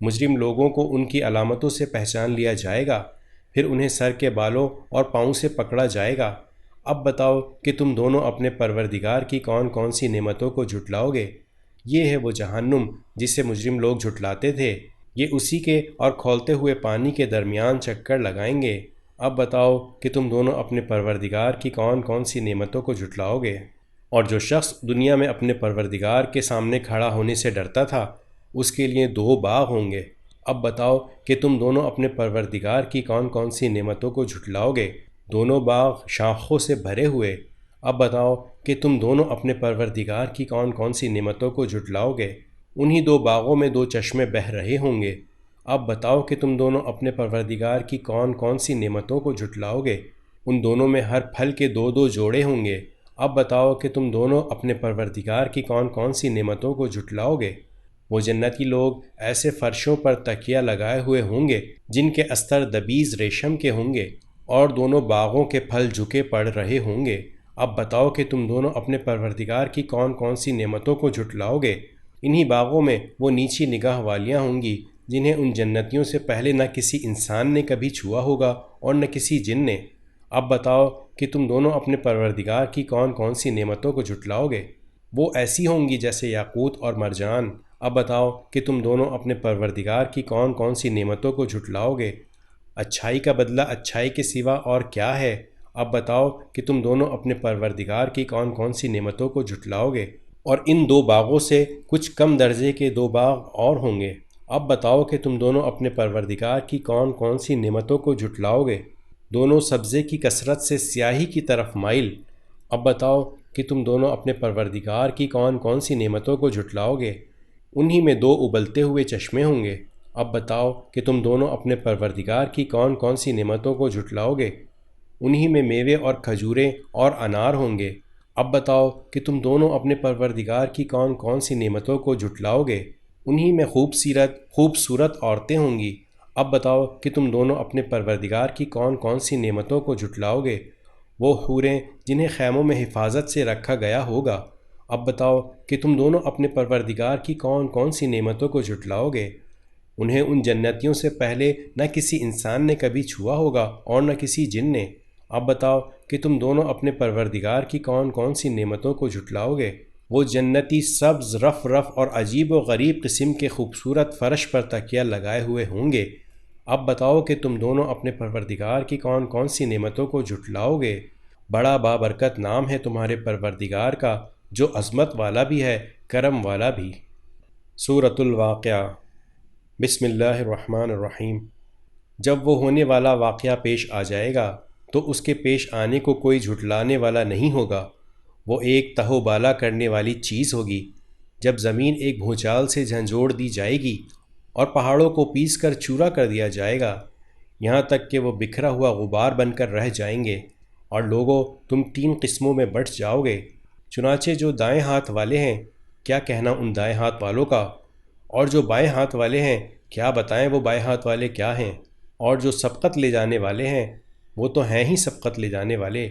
مجرم لوگوں کو ان کی علامتوں سے پہچان لیا جائے گا، پھر انہیں سر کے بالوں اور پاؤں سے پکڑا جائے گا۔ اب بتاؤ کہ تم دونوں اپنے پروردگار کی کون کون سی نعمتوں کو جھٹلاؤ گے؟ یہ ہے وہ جہنم جسے مجرم لوگ جھٹلاتے تھے، یہ اسی کے اور کھولتے ہوئے پانی کے درمیان چکر لگائیں گے۔ اب بتاؤ کہ تم دونوں اپنے پروردگار کی کون کون سی نعمتوں کو جھٹلاؤ گے؟ اور جو شخص دنیا میں اپنے پروردگار کے سامنے کھڑا ہونے سے ڈرتا تھا، اس کے لیے دو باغ ہوں گے۔ اب بتاؤ کہ تم دونوں اپنے پروردگار کی کون کون سی نعمتوں کو جھٹلاؤ گے؟ دونوں باغ شاخوں سے بھرے ہوئے۔ اب بتاؤ کہ تم دونوں اپنے پروردگار کی کون کون سی نعمتوں کو جھٹلاؤ گے؟ انہی دو باغوں میں دو چشمے بہہ رہے ہوں گے۔ اب بتاؤ کہ تم دونوں اپنے پروردگار کی کون کون سی نعمتوں کو جھٹلاؤ گے؟ ان دونوں میں ہر پھل کے دو دو جوڑے ہوں گے۔ اب بتاؤ کہ تم دونوں اپنے پروردگار کی کون کون سی نعمتوں کو جھٹلاؤ گے؟ وہ جنتی لوگ ایسے فرشوں پر تکیہ لگائے ہوئے ہوں گے جن کے استر دبیز ریشم کے ہوں گے، اور دونوں باغوں کے پھل جھکے پڑ رہے ہوں گے۔ اب بتاؤ کہ تم دونوں اپنے پروردگار کی کون کون سی نعمتوں کو جھٹلاؤ گے؟ انہی باغوں میں وہ نیچی نگاہ والیاں ہوں گی جنہیں ان جنتیوں سے پہلے نہ کسی انسان نے کبھی چھوا ہوگا اور نہ کسی جن نے۔ اب بتاؤ کہ تم دونوں اپنے پروردگار کی کون کون سی نعمتوں کو جھٹلاؤ گے؟ وہ ایسی ہوں گی جیسے یاقوت اور مرجان۔ اب بتاؤ کہ تم دونوں اپنے پروردگار کی کون کون سی نعمتوں کو جھٹلاؤ گے؟ اچھائی کا بدلہ اچھائی کے سوا اور کیا ہے؟ اب بتاؤ کہ تم دونوں اپنے پروردگار کی کون کون سی نعمتوں کو جھٹلاؤ گے؟ اور ان دو باغوں سے کچھ کم درجے کے دو باغ اور ہوں گے۔ اب بتاؤ کہ تم دونوں اپنے پروردگار کی کون کون سی نعمتوں کو جھٹلاؤ گے؟ دونوں سبزے کی کثرت سے سیاہی کی طرف مائل۔ اب بتاؤ کہ تم دونوں اپنے پروردگار کی کون کون سی نعمتوں کو جھٹلاؤ گے؟ انہی میں دو ابلتے ہوئے چشمے ہوں گے۔ اب بتاؤ کہ تم دونوں اپنے پروردگار کی کون کون سی نعمتوں کو جھٹلاؤ گے؟ انہی میں میوے اور کھجوریں اور انار ہوں گے۔ اب بتاؤ کہ تم دونوں اپنے پروردگار کی کون کون سی نعمتوں کو جھٹلاؤ گے؟ انہی میں خوبصورت عورتیں ہوں گی۔ اب بتاؤ کہ تم دونوں اپنے پروردگار کی کون کون سی نعمتوں کو جھٹلاؤ گے؟ وہ حوریں جنہیں خیموں میں حفاظت سے رکھا گیا ہوگا۔ اب بتاؤ کہ تم دونوں اپنے پروردگار کی کون کون سی نعمتوں کو جھٹلاؤ گے؟ انہیں ان جنتیوں سے پہلے نہ کسی انسان نے کبھی چھوا ہوگا اور نہ کسی جن نے۔ اب بتاؤ کہ تم دونوں اپنے پروردگار کی کون کون سی نعمتوں کو جھٹلاؤ گے؟ وہ جنتی سبز رف رف اور عجیب و غریب قسم کے خوبصورت فرش پر تکیہ لگائے ہوئے ہوں گے۔ اب بتاؤ کہ تم دونوں اپنے پروردگار کی کون کون سی نعمتوں کو جھٹلاؤ گے؟ بڑا بابرکت نام ہے تمہارے پروردگار کا، جو عظمت والا بھی ہے، کرم والا بھی۔ سورۃ الواقعہ۔ بسم اللہ الرحمن الرحیم۔ جب وہ ہونے والا واقعہ پیش آ جائے گا تو اس کے پیش آنے کو کوئی جھٹلانے والا نہیں ہوگا۔ وہ ایک تہو بالا کرنے والی چیز ہوگی۔ جب زمین ایک بھونچال سے جھنجھوڑ دی جائے گی اور پہاڑوں کو پیس کر چورا کر دیا جائے گا، یہاں تک کہ وہ بکھرا ہوا غبار بن کر رہ جائیں گے، اور لوگوں تم 3 قسموں میں بٹ جاؤ گے۔ چنانچہ جو دائیں ہاتھ والے ہیں، کیا کہنا ان دائیں ہاتھ والوں کا، اور جو بائیں ہاتھ والے ہیں، کیا بتائیں وہ بائیں ہاتھ والے کیا ہیں، اور جو سبقت لے جانے والے ہیں، وہ تو ہیں ہی سبقت لے جانے والے،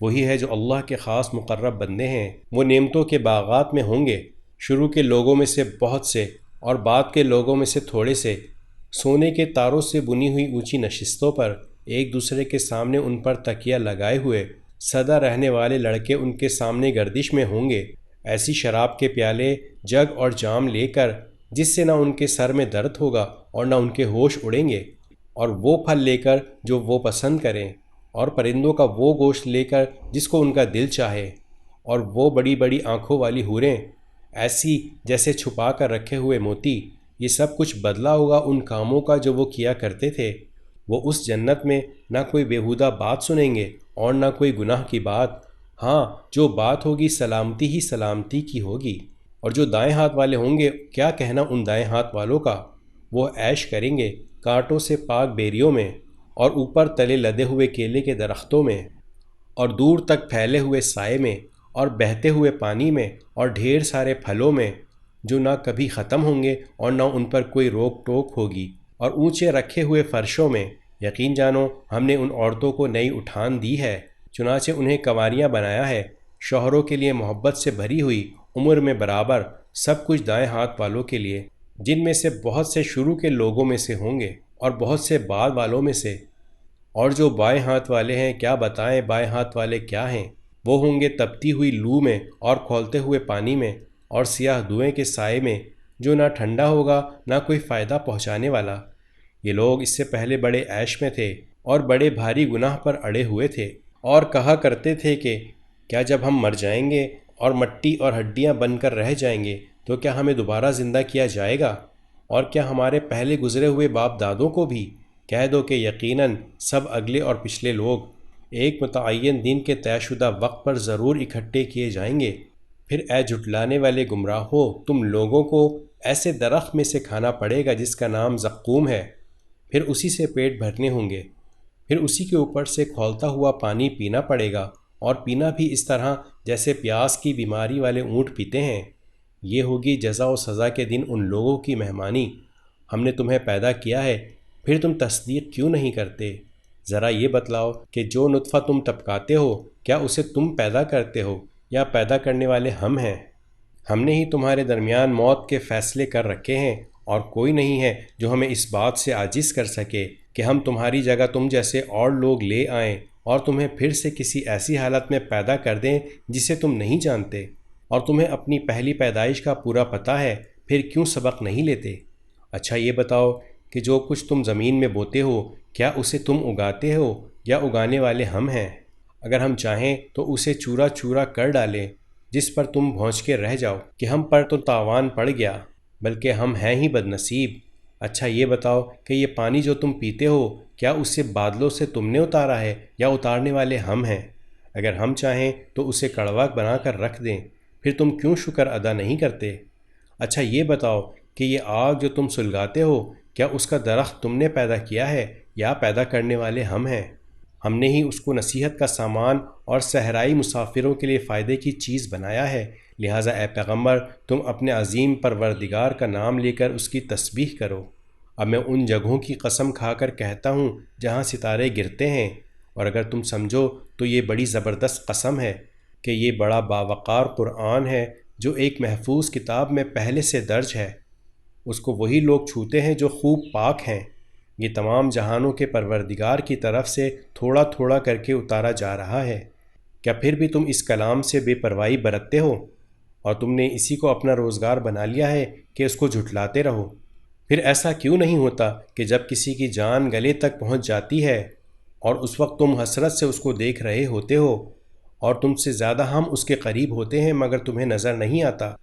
وہی ہے جو اللہ کے خاص مقرب بندے ہیں۔ وہ نعمتوں کے باغات میں ہوں گے، شروع کے لوگوں میں سے بہت سے اور بعد کے لوگوں میں سے تھوڑے سے، سونے کے تاروں سے بنی ہوئی اونچی نشستوں پر، ایک دوسرے کے سامنے ان پر تکیہ لگائے ہوئے، سدا رہنے والے لڑکے ان کے سامنے گردش میں ہوں گے، ایسی شراب کے پیالے، جگ اور جام لے کر جس سے نہ ان کے سر میں درد ہوگا اور نہ ان کے ہوش اڑیں گے، اور وہ پھل لے کر جو وہ پسند کریں، اور پرندوں کا وہ گوشت لے کر جس کو ان کا دل چاہے، اور وہ بڑی بڑی آنکھوں والی حوریں، ایسی جیسے چھپا کر رکھے ہوئے موتی۔ یہ سب کچھ بدلہ ہوگا ان کاموں کا جو وہ کیا کرتے تھے۔ وہ اس جنت میں نہ کوئی بیہودہ بات سنیں گے اور نہ کوئی گناہ کی بات، ہاں جو بات ہوگی سلامتی ہی سلامتی کی ہوگی۔ اور جو دائیں ہاتھ والے ہوں گے، کیا کہنا ان دائیں ہاتھ والوں کا، وہ عیش کریں گے کانٹوں سے پاک بیریوں میں، اور اوپر تلے لدے ہوئے کیلے کے درختوں میں، اور دور تک پھیلے ہوئے سائے میں، اور بہتے ہوئے پانی میں، اور ڈھیر سارے پھلوں میں جو نہ کبھی ختم ہوں گے اور نہ ان پر کوئی روک ٹوک ہوگی، اور اونچے رکھے ہوئے فرشوں میں۔ یقین جانو ہم نے ان عورتوں کو نئی اٹھان دی ہے، چنانچہ انہیں کنواریاں بنایا ہے، شوہروں کے لیے محبت سے بھری ہوئی، عمر میں برابر، سب کچھ دائیں ہاتھ والوں کے لیے، جن میں سے بہت سے شروع کے لوگوں میں سے ہوں گے اور بہت سے بعد والوں میں سے۔ اور جو بائیں ہاتھ والے ہیں، کیا بتائیں بائیں ہاتھ والے کیا ہیں، وہ ہوں گے تپتی ہوئی لو میں اور کھولتے ہوئے پانی میں اور سیاہ دھوئیں کے سائے میں، جو نہ ٹھنڈا ہوگا نہ کوئی فائدہ پہنچانے والا۔ یہ لوگ اس سے پہلے بڑے عیش میں تھے اور بڑے بھاری گناہ پر اڑے ہوئے تھے، اور کہا کرتے تھے کہ کیا جب ہم مر جائیں گے اور مٹی اور ہڈیاں بن کر رہ جائیں گے تو کیا ہمیں دوبارہ زندہ کیا جائے گا؟ اور کیا ہمارے پہلے گزرے ہوئے باپ دادوں کو بھی؟ کہہ دو کہ یقیناً سب اگلے اور پچھلے لوگ ایک متعین دن کے طے شدہ وقت پر ضرور اکٹھے کیے جائیں گے۔ پھر اے جھٹلانے والے گمراہو، تم لوگوں کو ایسے درخت میں سے کھانا پڑے گا جس کا نام زقوم ہے، پھر اسی سے پیٹ بھرنے ہوں گے، پھر اسی کے اوپر سے کھولتا ہوا پانی پینا پڑے گا، اور پینا بھی اس طرح جیسے پیاس کی بیماری والے اونٹ پیتے ہیں۔ یہ ہوگی جزا و سزا کے دن ان لوگوں کی مہمانی۔ ہم نے تمہیں پیدا کیا ہے، پھر تم تصدیق کیوں نہیں کرتے؟ ذرا یہ بتلاؤ کہ جو نطفہ تم ٹپکاتے ہو، کیا اسے تم پیدا کرتے ہو یا پیدا کرنے والے ہم ہیں؟ ہم نے ہی تمہارے درمیان موت کے فیصلے کر رکھے ہیں، اور کوئی نہیں ہے جو ہمیں اس بات سے عاجز کر سکے کہ ہم تمہاری جگہ تم جیسے اور لوگ لے آئیں اور تمہیں پھر سے کسی ایسی حالت میں پیدا کر دیں جسے تم نہیں جانتے، اور تمہیں اپنی پہلی پیدائش کا پورا پتہ ہے، پھر کیوں سبق نہیں لیتے؟ اچھا یہ بتاؤ کہ جو کچھ تم زمین میں بوتے ہو، کیا اسے تم اگاتے ہو یا اگانے والے ہم ہیں؟ اگر ہم چاہیں تو اسے چورا چورا کر ڈالیں، جس پر تم بھونچ کے رہ جاؤ کہ ہم پر تو تاوان پڑ گیا، بلکہ ہم ہیں ہی بد نصیب۔ اچھا یہ بتاؤ کہ یہ پانی جو تم پیتے ہو، کیا اسے بادلوں سے تم نے اتارا ہے یا اتارنے والے ہم ہیں؟ اگر ہم چاہیں تو اسے کڑوا بنا کر رکھ دیں، پھر تم کیوں شکر ادا نہیں کرتے؟ اچھا یہ بتاؤ کہ یہ آگ جو تم سلگاتے ہو، کیا اس کا درخت تم نے پیدا کیا ہے یا پیدا کرنے والے ہم ہیں؟ ہم نے ہی اس کو نصیحت کا سامان اور صحرائی مسافروں کے لیے فائدے کی چیز بنایا ہے، لہٰذا اے پیغمبر تم اپنے عظیم پروردگار کا نام لے کر اس کی تسبیح کرو۔ اب میں ان جگہوں کی قسم کھا کر کہتا ہوں جہاں ستارے گرتے ہیں، اور اگر تم سمجھو تو یہ بڑی زبردست قسم ہے کہ یہ بڑا باوقار قرآن ہے جو ایک محفوظ کتاب میں پہلے سے درج ہے، اس کو وہی لوگ چھوتے ہیں جو خوب پاک ہیں۔ یہ تمام جہانوں کے پروردگار کی طرف سے تھوڑا تھوڑا کر کے اتارا جا رہا ہے۔ کیا پھر بھی تم اس کلام سے بے پرواہی برتتے ہو اور تم نے اسی کو اپنا روزگار بنا لیا ہے کہ اس کو جھٹلاتے رہو؟ پھر ایسا کیوں نہیں ہوتا کہ جب کسی کی جان گلے تک پہنچ جاتی ہے اور اس وقت تم حسرت سے اس کو دیکھ رہے ہوتے ہو اور تم سے زیادہ ہم اس کے قریب ہوتے ہیں مگر تمہیں نظر نہیں آتا؟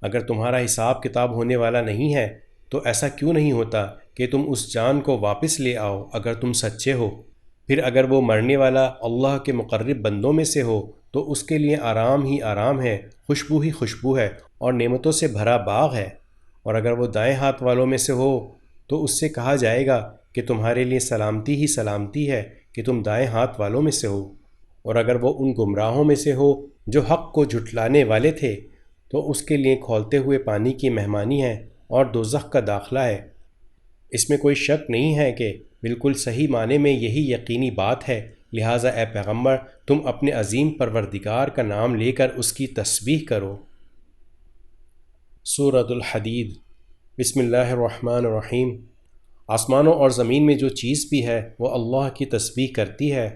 اگر تمہارا حساب کتاب ہونے والا نہیں ہے تو ایسا کیوں نہیں ہوتا کہ تم اس جان کو واپس لے آؤ اگر تم سچے ہو؟ پھر اگر وہ مرنے والا اللہ کے مقرب بندوں میں سے ہو تو اس کے لیے آرام ہی آرام ہے، خوشبو ہی خوشبو ہے اور نعمتوں سے بھرا باغ ہے۔ اور اگر وہ دائیں ہاتھ والوں میں سے ہو تو اس سے کہا جائے گا کہ تمہارے لیے سلامتی ہی سلامتی ہے کہ تم دائیں ہاتھ والوں میں سے ہو۔ اور اگر وہ ان گمراہوں میں سے ہو جو حق کو جھٹلانے والے تھے تو اس کے لیے کھولتے ہوئے پانی کی مہمانی ہے اور دوزخ کا داخلہ ہے۔ اس میں کوئی شک نہیں ہے کہ بالکل صحیح معنی میں یہی یقینی بات ہے، لہٰذا اے پیغمبر تم اپنے عظیم پروردگار کا نام لے کر اس کی تسبیح کرو۔ سورۃ الحدید۔ بسم اللہ الرحمن الرحیم۔ آسمانوں اور زمین میں جو چیز بھی ہے وہ اللہ کی تسبیح کرتی ہے،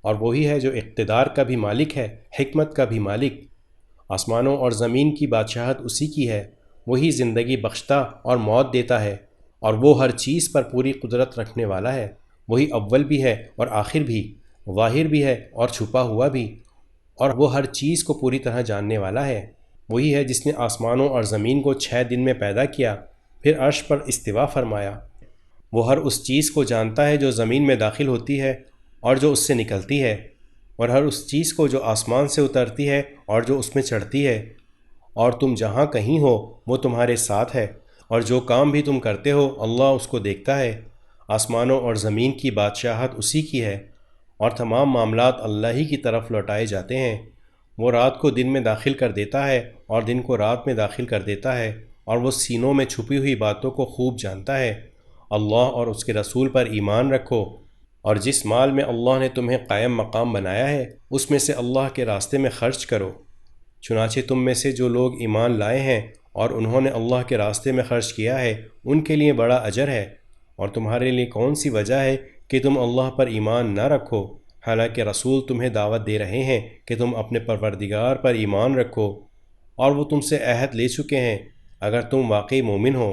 اور وہی ہے جو اقتدار کا بھی مالک ہے، حکمت کا بھی مالک۔ آسمانوں اور زمین کی بادشاہت اسی کی ہے، وہی زندگی بخشتا اور موت دیتا ہے، اور وہ ہر چیز پر پوری قدرت رکھنے والا ہے۔ وہی اول بھی ہے اور آخر بھی، ظاہر بھی ہے اور چھپا ہوا بھی، اور وہ ہر چیز کو پوری طرح جاننے والا ہے۔ وہی ہے جس نے آسمانوں اور زمین کو 6 دن میں پیدا کیا، پھر عرش پر استوا فرمایا۔ وہ ہر اس چیز کو جانتا ہے جو زمین میں داخل ہوتی ہے اور جو اس سے نکلتی ہے، اور ہر اس چیز کو جو آسمان سے اترتی ہے اور جو اس میں چڑھتی ہے، اور تم جہاں کہیں ہو وہ تمہارے ساتھ ہے، اور جو کام بھی تم کرتے ہو اللہ اس کو دیکھتا ہے۔ آسمانوں اور زمین کی بادشاہت اسی کی ہے، اور تمام معاملات اللہ ہی کی طرف لوٹائے جاتے ہیں۔ وہ رات کو دن میں داخل کر دیتا ہے اور دن کو رات میں داخل کر دیتا ہے، اور وہ سینوں میں چھپی ہوئی باتوں کو خوب جانتا ہے۔ اللہ اور اس کے رسول پر ایمان رکھو، اور جس مال میں اللہ نے تمہیں قائم مقام بنایا ہے اس میں سے اللہ کے راستے میں خرچ کرو۔ چنانچہ تم میں سے جو لوگ ایمان لائے ہیں اور انہوں نے اللہ کے راستے میں خرچ کیا ہے ان کے لیے بڑا اجر ہے۔ اور تمہارے لیے کون سی وجہ ہے کہ تم اللہ پر ایمان نہ رکھو، حالانکہ رسول تمہیں دعوت دے رہے ہیں کہ تم اپنے پروردگار پر ایمان رکھو، اور وہ تم سے عہد لے چکے ہیں اگر تم واقعی مومن ہو۔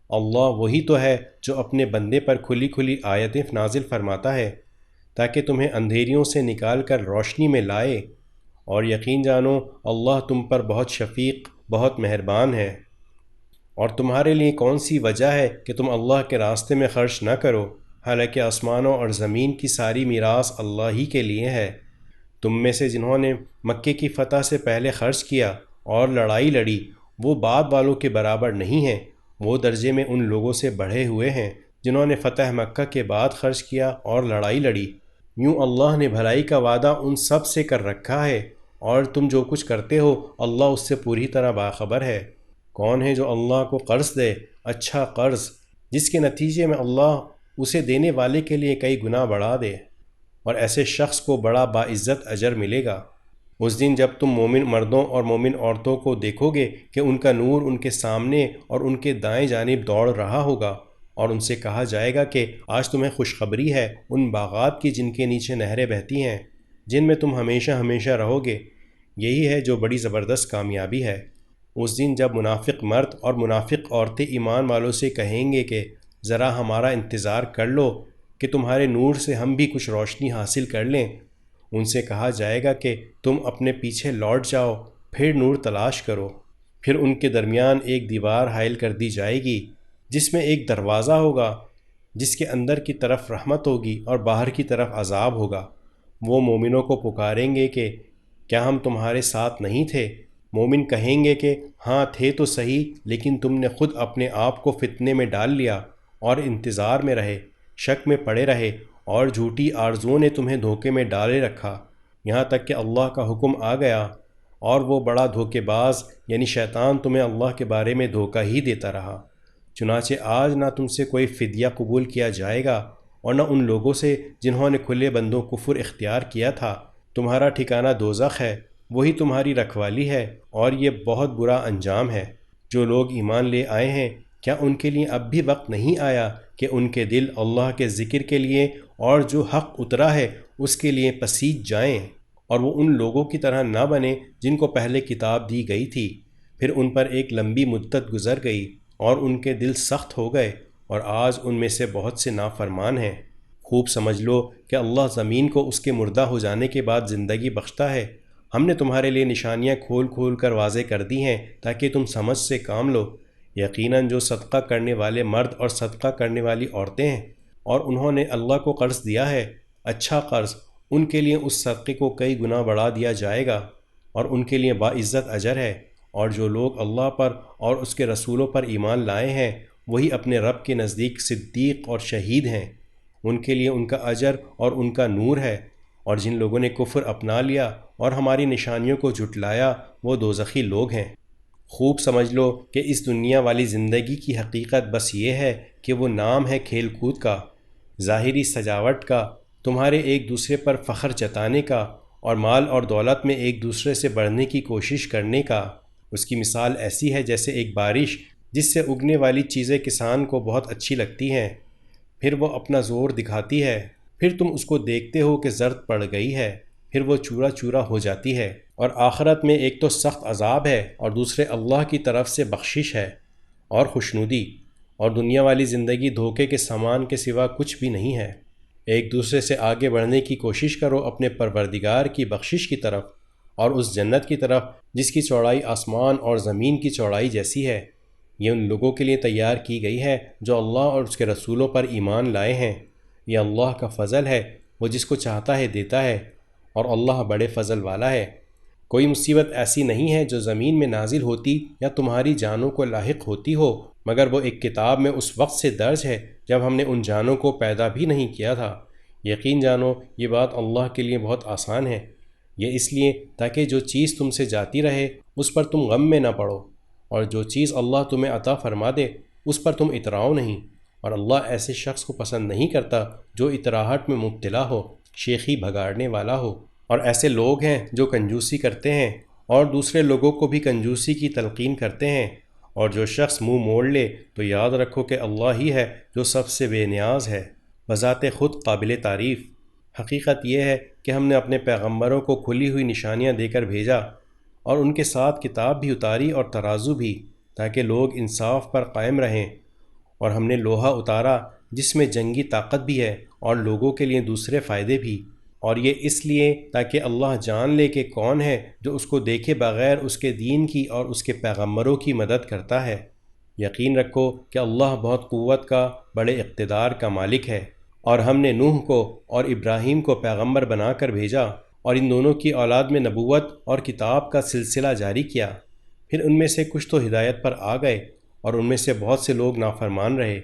اللہ وہی تو ہے جو اپنے بندے پر کھلی کھلی آیتیں نازل فرماتا ہے تاکہ تمہیں اندھیریوں سے نکال کر روشنی میں لائے، اور یقین جانو اللہ تم پر بہت شفیق، بہت مہربان ہے۔ اور تمہارے لیے کون سی وجہ ہے کہ تم اللہ کے راستے میں خرچ نہ کرو، حالانکہ آسمانوں اور زمین کی ساری میراث اللہ ہی کے لیے ہے۔ تم میں سے جنہوں نے مکے کی فتح سے پہلے خرچ کیا اور لڑائی لڑی وہ بعد والوں کے برابر نہیں ہیں، وہ درجے میں ان لوگوں سے بڑھے ہوئے ہیں جنہوں نے فتح مکہ کے بعد خرچ کیا اور لڑائی لڑی۔ یوں اللہ نے بھلائی کا وعدہ ان سب سے کر رکھا ہے، اور تم جو کچھ کرتے ہو اللہ اس سے پوری طرح باخبر ہے۔ کون ہے جو اللہ کو قرض دے، اچھا قرض، جس کے نتیجے میں اللہ اسے دینے والے کے لیے کئی گنا بڑھا دے، اور ایسے شخص کو بڑا باعزت اجر ملے گا۔ اس دن جب تم مومن مردوں اور مومن عورتوں کو دیکھو گے کہ ان کا نور ان کے سامنے اور ان کے دائیں جانب دوڑ رہا ہوگا، اور ان سے کہا جائے گا کہ آج تمہیں خوشخبری ہے ان باغات کی جن کے نیچے نہریں بہتی ہیں، جن میں تم ہمیشہ ہمیشہ رہو گے، یہی ہے جو بڑی زبردست کامیابی ہے۔ اس دن جب منافق مرد اور منافق عورتیں ایمان والوں سے کہیں گے کہ ذرا ہمارا انتظار کر لو کہ تمہارے نور سے ہم بھی کچھ روشنی حاصل کر لیں، ان سے کہا جائے گا کہ تم اپنے پیچھے لوٹ جاؤ، پھر نور تلاش کرو۔ پھر ان کے درمیان ایک دیوار حائل کر دی جائے گی جس میں ایک دروازہ ہوگا، جس کے اندر کی طرف رحمت ہوگی اور باہر کی طرف عذاب ہوگا۔ وہ مومنوں کو پکاریں گے کہ کیا ہم تمہارے ساتھ نہیں تھے؟ مومن کہیں گے کہ ہاں تھے تو صحیح، لیکن تم نے خود اپنے آپ کو فتنے میں ڈال لیا اور انتظار میں رہے، شک میں پڑے رہے، اور جھوٹی آرزوؤں نے تمہیں دھوکے میں ڈالے رکھا، یہاں تک کہ اللہ کا حکم آ گیا، اور وہ بڑا دھوکے باز یعنی شیطان تمہیں اللہ کے بارے میں دھوکہ ہی دیتا رہا۔ چنانچہ آج نہ تم سے کوئی فدیہ قبول کیا جائے گا اور نہ ان لوگوں سے جنہوں نے کھلے بندوں کفر اختیار کیا تھا۔ تمہارا ٹھکانہ دوزخ ہے، وہی تمہاری رکھوالی ہے، اور یہ بہت برا انجام ہے۔ جو لوگ ایمان لے آئے ہیں کیا ان کے لیے اب بھی وقت نہیں آیا کہ ان کے دل اللہ کے ذکر کے لیے اور جو حق اترا ہے اس کے لیے پسیج جائیں، اور وہ ان لوگوں کی طرح نہ بنے جن کو پہلے کتاب دی گئی تھی، پھر ان پر ایک لمبی مدت گزر گئی اور ان کے دل سخت ہو گئے، اور آج ان میں سے بہت سے نافرمان ہیں۔ خوب سمجھ لو کہ اللہ زمین کو اس کے مردہ ہو جانے کے بعد زندگی بخشتا ہے۔ ہم نے تمہارے لیے نشانیاں کھول کھول کر واضح کر دی ہیں تاکہ تم سمجھ سے کام لو۔ یقیناً جو صدقہ کرنے والے مرد اور صدقہ کرنے والی عورتیں ہیں اور انہوں نے اللہ کو قرض دیا ہے، اچھا قرض، ان کے لیے اس صدقے کو کئی گنا بڑھا دیا جائے گا اور ان کے لیے باعزت اجر ہے۔ اور جو لوگ اللہ پر اور اس کے رسولوں پر ایمان لائے ہیں وہی اپنے رب کے نزدیک صدیق اور شہید ہیں، ان کے لیے ان کا اجر اور ان کا نور ہے۔ اور جن لوگوں نے کفر اپنا لیا اور ہماری نشانیوں کو جھٹلایا وہ دوزخی لوگ ہیں۔ خوب سمجھ لو کہ اس دنیا والی زندگی کی حقیقت بس یہ ہے کہ وہ نام ہے کھیل کود کا، ظاہری سجاوٹ کا، تمہارے ایک دوسرے پر فخر جتانے کا، اور مال اور دولت میں ایک دوسرے سے بڑھنے کی کوشش کرنے کا۔ اس کی مثال ایسی ہے جیسے ایک بارش جس سے اگنے والی چیزیں کسان کو بہت اچھی لگتی ہیں، پھر وہ اپنا زور دکھاتی ہے، پھر تم اس کو دیکھتے ہو کہ زرد پڑ گئی ہے، پھر وہ چورا چورا ہو جاتی ہے۔ اور آخرت میں ایک تو سخت عذاب ہے اور دوسرے اللہ کی طرف سے بخشش ہے اور خوشنودی، اور دنیا والی زندگی دھوکے کے سامان کے سوا کچھ بھی نہیں ہے۔ ایک دوسرے سے آگے بڑھنے کی کوشش کرو اپنے پروردگار کی بخشش کی طرف اور اس جنت کی طرف جس کی چوڑائی آسمان اور زمین کی چوڑائی جیسی ہے۔ یہ ان لوگوں کے لیے تیار کی گئی ہے جو اللہ اور اس کے رسولوں پر ایمان لائے ہیں۔ یہ اللہ کا فضل ہے، وہ جس کو چاہتا ہے دیتا ہے، اور اللہ بڑے فضل والا ہے۔ کوئی مصیبت ایسی نہیں ہے جو زمین میں نازل ہوتی یا تمہاری جانوں کو لاحق ہوتی ہو، مگر وہ ایک کتاب میں اس وقت سے درج ہے جب ہم نے ان جانوں کو پیدا بھی نہیں کیا تھا۔ یقین جانو یہ بات اللہ کے لیے بہت آسان ہے۔ یہ اس لیے تاکہ جو چیز تم سے جاتی رہے اس پر تم غم میں نہ پڑو، اور جو چیز اللہ تمہیں عطا فرما دے اس پر تم اتراؤ نہیں، اور اللہ ایسے شخص کو پسند نہیں کرتا جو اتراہٹ میں مبتلا ہو، شیخی بھگاڑنے والا ہو۔ اور ایسے لوگ ہیں جو کنجوسی کرتے ہیں اور دوسرے لوگوں کو بھی کنجوسی کی تلقین کرتے ہیں، اور جو شخص منہ موڑ لے تو یاد رکھو کہ اللہ ہی ہے جو سب سے بے نیاز ہے، بذات خود قابل تعریف۔ حقیقت یہ ہے کہ ہم نے اپنے پیغمبروں کو کھلی ہوئی نشانیاں دے کر بھیجا اور ان کے ساتھ کتاب بھی اتاری اور ترازو بھی، تاکہ لوگ انصاف پر قائم رہیں۔ اور ہم نے لوہا اتارا جس میں جنگی طاقت بھی ہے اور لوگوں کے لیے دوسرے فائدے بھی، اور یہ اس لیے تاکہ اللہ جان لے کہ کون ہے جو اس کو دیکھے بغیر اس کے دین کی اور اس کے پیغمبروں کی مدد کرتا ہے۔ یقین رکھو کہ اللہ بہت قوت کا، بڑے اقتدار کا مالک ہے۔ اور ہم نے نوح کو اور ابراہیم کو پیغمبر بنا کر بھیجا، اور ان دونوں کی اولاد میں نبوت اور کتاب کا سلسلہ جاری کیا۔ پھر ان میں سے کچھ تو ہدایت پر آ گئے اور ان میں سے بہت سے لوگ نافرمان رہے۔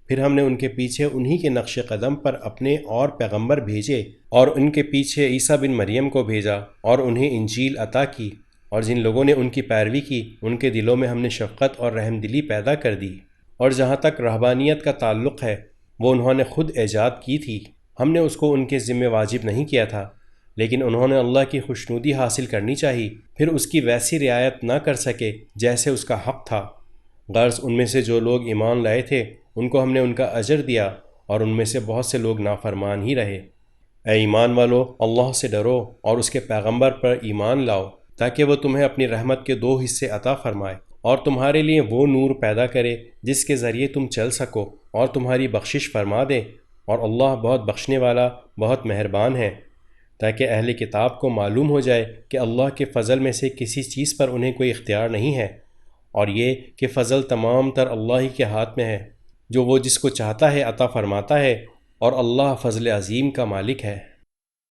پھر ہم نے ان کے پیچھے انہی کے نقش قدم پر اپنے اور پیغمبر بھیجے، اور ان کے پیچھے عیسیٰ بن مریم کو بھیجا اور انہیں انجیل عطا کی، اور جن لوگوں نے ان کی پیروی کی ان کے دلوں میں ہم نے شفقت اور رحم دلی پیدا کر دی۔ اور جہاں تک رہبانیت کا تعلق ہے وہ انہوں نے خود ایجاد کی تھی، ہم نے اس کو ان کے ذمہ واجب نہیں کیا تھا، لیکن انہوں نے اللہ کی خوشنودی حاصل کرنی چاہی، پھر اس کی ویسی رعایت نہ کر سکے جیسے اس کا حق تھا۔ غرض ان میں سے جو لوگ ایمان لائے تھے ان کو ہم نے ان کا اجر دیا، اور ان میں سے بہت سے لوگ نافرمان ہی رہے۔ اے ایمان والو، اللہ سے ڈرو اور اس کے پیغمبر پر ایمان لاؤ تاکہ وہ تمہیں اپنی رحمت کے 2 حصے عطا فرمائے اور تمہارے لیے وہ نور پیدا کرے جس کے ذریعے تم چل سکو، اور تمہاری بخشش فرما دے، اور اللہ بہت بخشنے والا، بہت مہربان ہے۔ تاکہ اہل کتاب کو معلوم ہو جائے کہ اللہ کے فضل میں سے کسی چیز پر انہیں کوئی اختیار نہیں ہے، اور یہ کہ فضل تمام تر اللہ ہی کے ہاتھ میں ہے، جو وہ جس کو چاہتا ہے عطا فرماتا ہے، اور اللہ فضل عظیم کا مالک ہے۔